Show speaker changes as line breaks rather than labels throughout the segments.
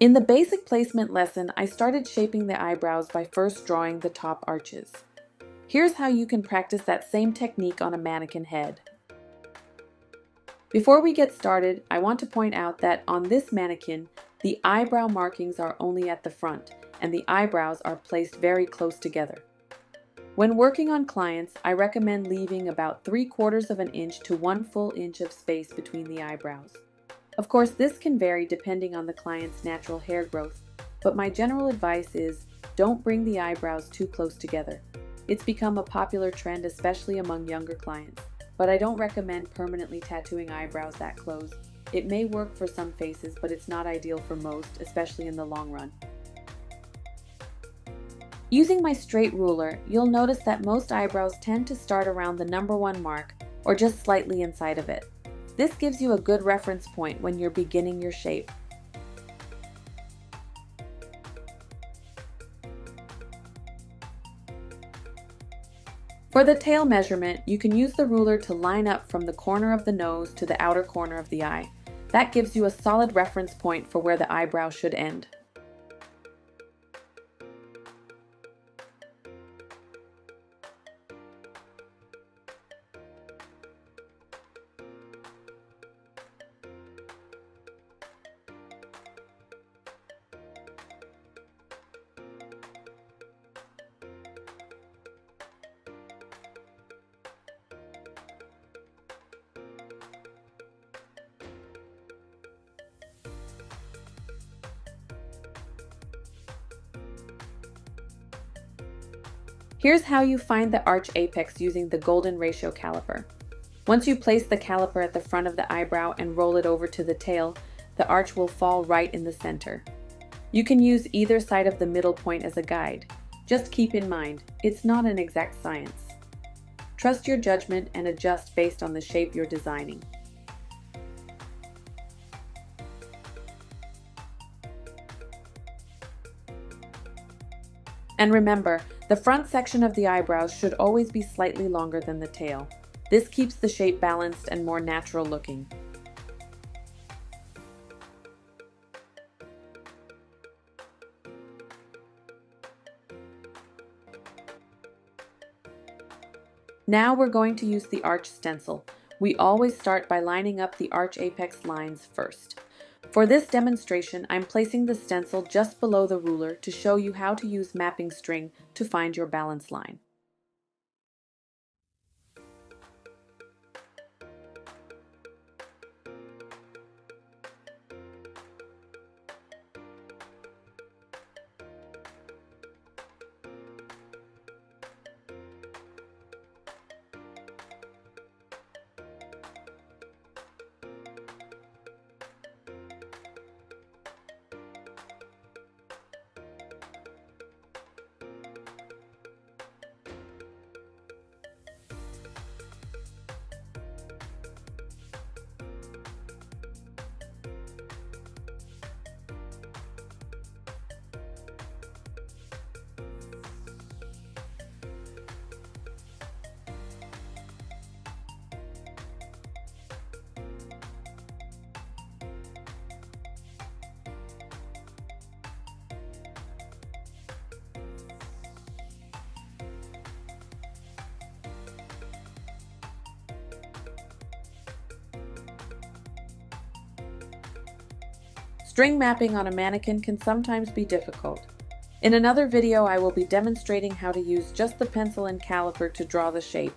In the basic placement lesson, I started shaping the eyebrows by first drawing the top arches. Here's how you can practice that same technique on a mannequin head. Before we get started, I want to point out that on this mannequin, the eyebrow markings are only at the front, and the eyebrows are placed very close together. When working on clients, I recommend leaving about 3/4 of an inch to 1 full inch of space between the eyebrows. Of course, this can vary depending on the client's natural hair growth, but my general advice is don't bring the eyebrows too close together. It's become a popular trend, especially among younger clients, but I don't recommend permanently tattooing eyebrows that close. It may work for some faces, but it's not ideal for most, especially in the long run. Using my straight ruler, you'll notice that most eyebrows tend to start around the number 1 mark or just slightly inside of it. This gives you a good reference point when you're beginning your shape. For the tail measurement, you can use the ruler to line up from the corner of the nose to the outer corner of the eye. That gives you a solid reference point for where the eyebrow should end. Here's how you find the arch apex using the golden ratio caliper. Once you place the caliper at the front of the eyebrow and roll it over to the tail, the arch will fall right in the center. You can use either side of the middle point as a guide. Just keep in mind, it's not an exact science. Trust your judgment and adjust based on the shape you're designing. And remember, the front section of the eyebrows should always be slightly longer than the tail. This keeps the shape balanced and more natural looking. Now we're going to use the Arch Stencil. We always start by lining up the arch apex lines first. For this demonstration, I'm placing the stencil just below the ruler to show you how to use mapping string to find your balance line. String mapping on a mannequin can sometimes be difficult. In another video, I will be demonstrating how to use just the pencil and caliper to draw the shape.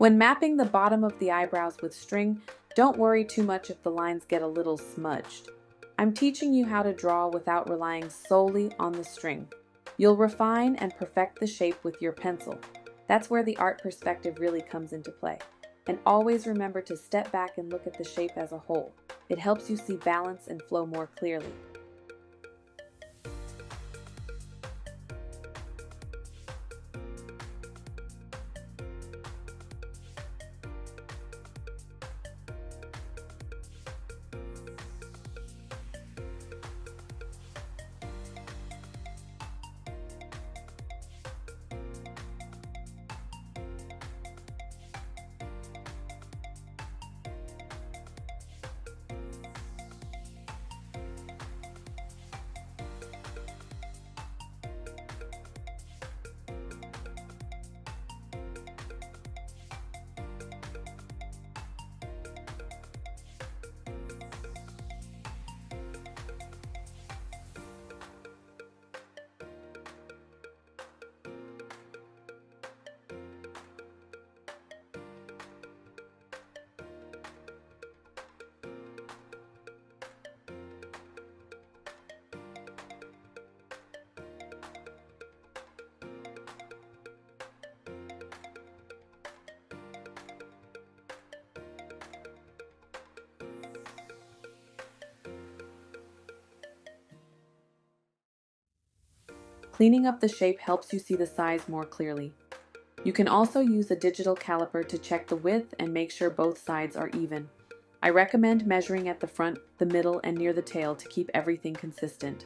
When mapping the bottom of the eyebrows with string, don't worry too much if the lines get a little smudged. I'm teaching you how to draw without relying solely on the string. You'll refine and perfect the shape with your pencil. That's where the art perspective really comes into play. And always remember to step back and look at the shape as a whole. It helps you see balance and flow more clearly. Cleaning up the shape helps you see the size more clearly. You can also use a digital caliper to check the width and make sure both sides are even. I recommend measuring at the front, the middle, and near the tail to keep everything consistent.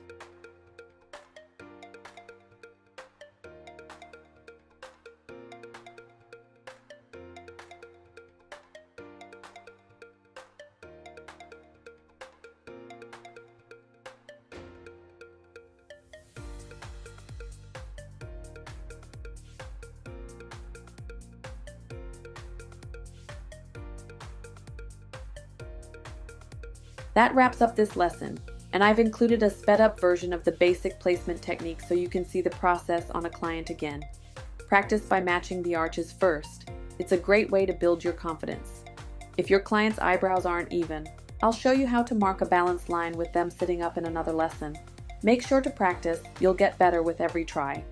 That wraps up this lesson, and I've included a sped-up version of the basic placement technique so you can see the process on a client again. Practice by matching the arches first. It's a great way to build your confidence. If your client's eyebrows aren't even, I'll show you how to mark a balanced line with them sitting up in another lesson. Make sure to practice, you'll get better with every try.